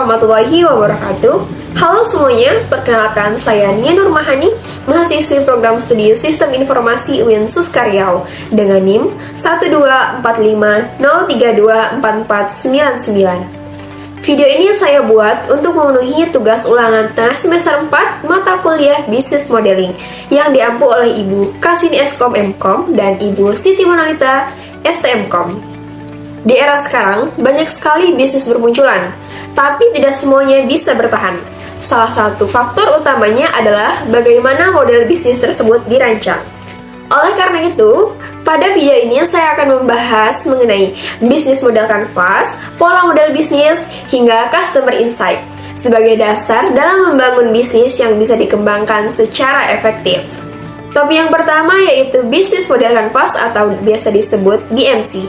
warahmatullahi wabarakatuh. Halo semuanya, perkenalkan saya Nia Nurmahani, mahasiswi program studi Sistem Informasi UIN Suskaryau dengan NIM 12450324499. Video ini saya buat untuk memenuhi tugas ulangan tengah semester 4 mata kuliah Business Modeling yang diampu oleh Ibu Kasini Eskom Mkom dan Ibu Siti Monalita STMkom. Di era sekarang, banyak sekali bisnis bermunculan, tapi tidak semuanya bisa bertahan. Salah satu faktor utamanya adalah bagaimana model bisnis tersebut dirancang. Oleh karena itu, pada video ini saya akan membahas mengenai bisnis model kanvas, pola model bisnis, hingga customer insight sebagai dasar dalam membangun bisnis yang bisa dikembangkan secara efektif. Topik yang pertama yaitu bisnis model kanvas atau biasa disebut BMC.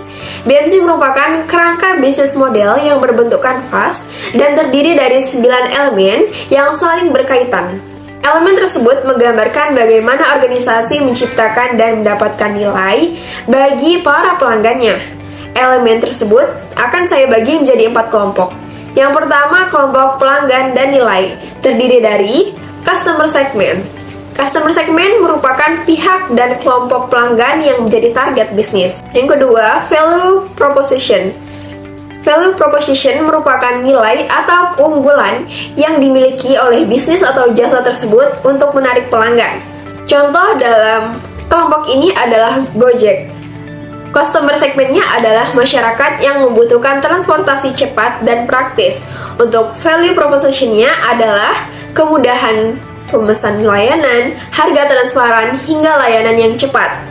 BMC merupakan kerangka bisnis model yang berbentuk kanvas dan terdiri dari 9 elemen yang saling berkaitan. Elemen tersebut menggambarkan bagaimana organisasi menciptakan dan mendapatkan nilai bagi para pelanggannya. Elemen tersebut akan saya bagi menjadi 4 kelompok. Yang pertama, kelompok pelanggan dan nilai, terdiri dari customer segment. Customer segment merupakan pihak dan kelompok pelanggan yang menjadi target bisnis. Yang kedua, value proposition. Value proposition merupakan nilai atau keunggulan yang dimiliki oleh bisnis atau jasa tersebut untuk menarik pelanggan. Contoh dalam kelompok ini adalah Gojek. Customer segmentnya adalah masyarakat yang membutuhkan transportasi cepat dan praktis. Untuk value proposition-nya adalah kemudahan pemesan layanan, harga transparan, hingga layanan yang cepat.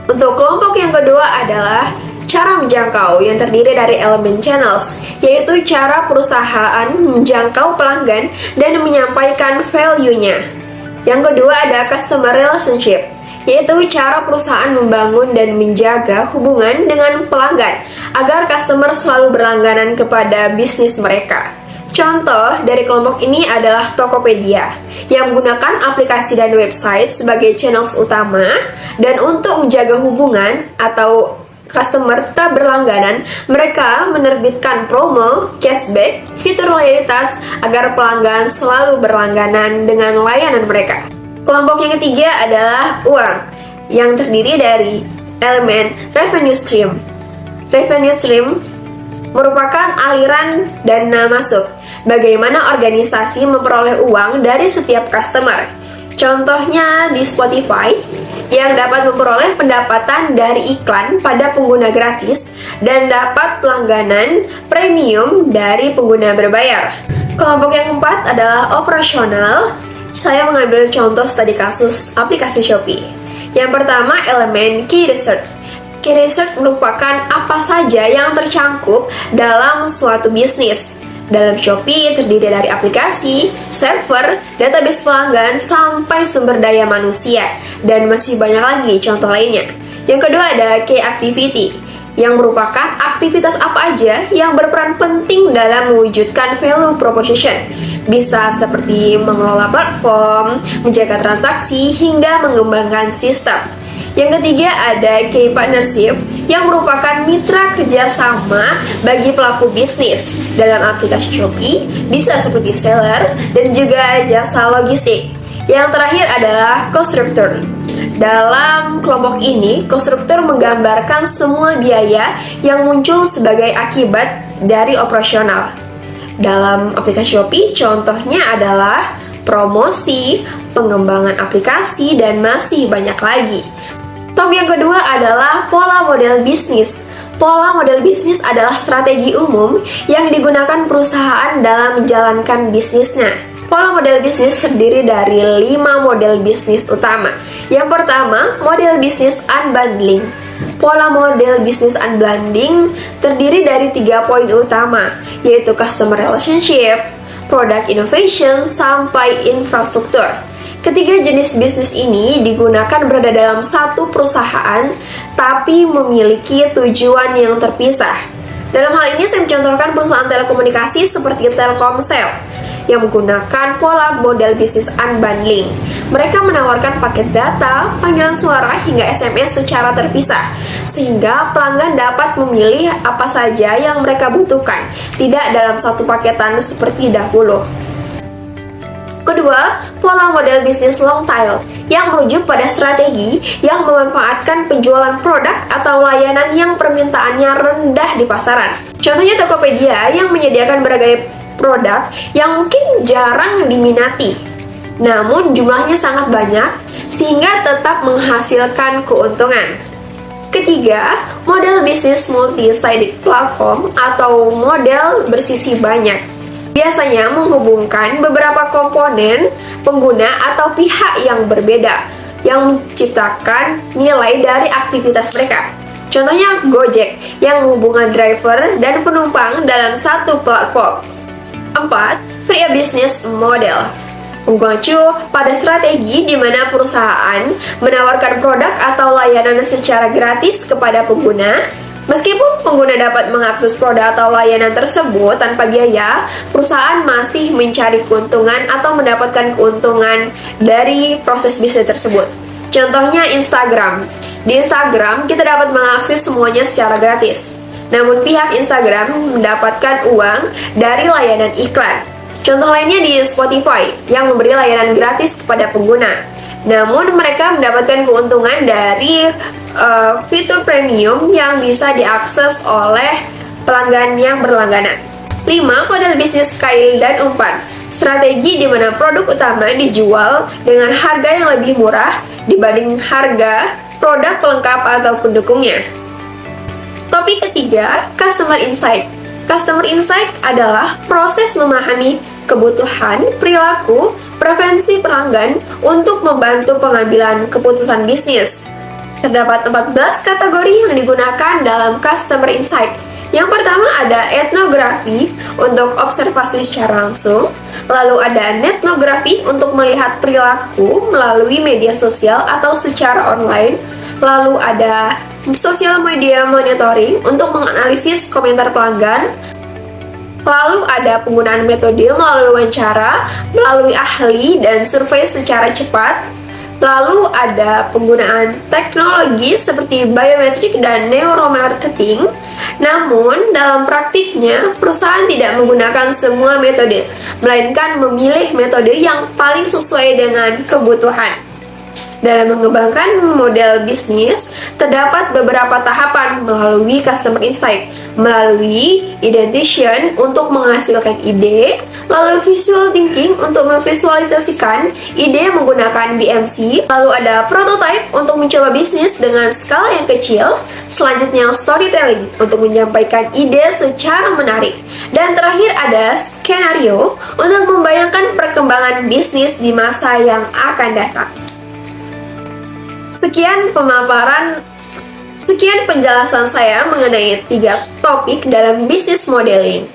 Untuk kelompok yang kedua adalah cara menjangkau yang terdiri dari elemen channels, yaitu cara perusahaan menjangkau pelanggan dan menyampaikan value-nya. Yang kedua ada customer relationship, yaitu cara perusahaan membangun dan menjaga hubungan dengan pelanggan agar customer selalu berlangganan kepada bisnis mereka. Contoh dari kelompok ini adalah Tokopedia yang menggunakan aplikasi dan website sebagai channels utama, dan untuk menjaga hubungan atau customer tetap berlangganan, mereka menerbitkan promo, cashback, fitur loyalitas agar pelanggan selalu berlangganan dengan layanan mereka. Kelompok yang ketiga adalah uang yang terdiri dari elemen revenue stream. Revenue stream merupakan aliran dana masuk, bagaimana organisasi memperoleh uang dari setiap customer. Contohnya di Spotify yang dapat memperoleh pendapatan dari iklan pada pengguna gratis dan dapat langganan premium dari pengguna berbayar. Kelompok yang keempat adalah operasional. Saya mengambil contoh studi kasus aplikasi Shopee. Yang pertama, elemen key research. Key research merupakan apa saja yang tercangkup dalam suatu bisnis. Dalam Shopee terdiri dari aplikasi, server, database pelanggan, sampai sumber daya manusia, dan masih banyak lagi contoh lainnya. Yang kedua ada key activity, yang merupakan aktivitas apa aja yang berperan penting dalam mewujudkan value proposition. Bisa seperti mengelola platform, menjaga transaksi, hingga mengembangkan sistem. Yang ketiga ada key partnership yang merupakan mitra kerjasama bagi pelaku bisnis. Dalam aplikasi Shopee bisa seperti seller dan juga jasa logistik. Yang terakhir adalah cost structure. Dalam kelompok ini, cost structure menggambarkan semua biaya yang muncul sebagai akibat dari operasional. Dalam aplikasi Shopee contohnya adalah promosi, pengembangan aplikasi, dan masih banyak lagi. Topik yang kedua adalah pola model bisnis. Pola model bisnis adalah strategi umum yang digunakan perusahaan dalam menjalankan bisnisnya. Pola model bisnis terdiri dari 5 model bisnis utama. Yang pertama, model bisnis unbundling. Pola model bisnis unbundling terdiri dari 3 poin utama, yaitu customer relationship, product innovation, sampai infrastruktur. Ketiga jenis bisnis ini digunakan berada dalam satu perusahaan, tapi memiliki tujuan yang terpisah. Dalam hal ini saya mencontohkan perusahaan telekomunikasi seperti Telkomsel. yang menggunakan pola model bisnis unbundling. Mereka menawarkan paket data, panggilan suara, hingga SMS secara terpisah, sehingga pelanggan dapat memilih apa saja yang mereka butuhkan, tidak dalam satu paketan seperti dahulu. Kedua, pola model bisnis long tail yang merujuk pada strategi yang memanfaatkan penjualan produk atau layanan yang permintaannya rendah di pasaran. Contohnya Tokopedia yang menyediakan berbagai produk yang mungkin jarang diminati, namun jumlahnya sangat banyak sehingga tetap menghasilkan keuntungan. Ketiga, model bisnis multi-sided platform atau model bersisi banyak. Biasanya menghubungkan beberapa komponen, pengguna, atau pihak yang berbeda yang menciptakan nilai dari aktivitas mereka. Contohnya Gojek yang menghubungkan driver dan penumpang dalam satu platform. 4. Free business model mengacu pada strategi di mana perusahaan menawarkan produk atau layanan secara gratis kepada pengguna. Meskipun pengguna dapat mengakses produk atau layanan tersebut tanpa biaya, perusahaan masih mencari keuntungan atau mendapatkan keuntungan dari proses bisnis tersebut. Contohnya Instagram. Di Instagram, kita dapat mengakses semuanya secara gratis. Namun pihak Instagram mendapatkan uang dari layanan iklan. Contoh lainnya di Spotify yang memberi layanan gratis kepada pengguna. Namun mereka mendapatkan keuntungan dari fitur premium yang bisa diakses oleh pelanggan yang berlangganan. 5. Model bisnis kail dan umpan. Strategi di mana produk utama dijual dengan harga yang lebih murah dibanding harga produk pelengkap atau pendukungnya. Topik ketiga, Customer Insight. Customer Insight adalah proses memahami kebutuhan, perilaku, preferensi pelanggan untuk membantu pengambilan keputusan bisnis. Terdapat 14 kategori yang digunakan dalam Customer Insight. Yang pertama ada etnografi untuk observasi secara langsung, lalu ada netnografi untuk melihat perilaku melalui media sosial atau secara online, lalu ada social media monitoring untuk menganalisis komentar pelanggan, lalu ada penggunaan metode melalui wawancara, melalui ahli dan survei secara cepat. Lalu ada penggunaan teknologi seperti biometrik dan neuromarketing. Namun dalam praktiknya perusahaan tidak menggunakan semua metode, melainkan memilih metode yang paling sesuai dengan kebutuhan. Dalam mengembangkan model bisnis, terdapat beberapa tahapan melalui Customer Insight, melalui Identification untuk menghasilkan ide, lalu Visual Thinking untuk memvisualisasikan ide menggunakan BMC, lalu ada Prototype untuk mencoba bisnis dengan skala yang kecil, selanjutnya Storytelling untuk menyampaikan ide secara menarik, dan terakhir ada Skenario untuk membayangkan perkembangan bisnis di masa yang akan datang. Sekian penjelasan saya mengenai 3 topik dalam bisnis modeling.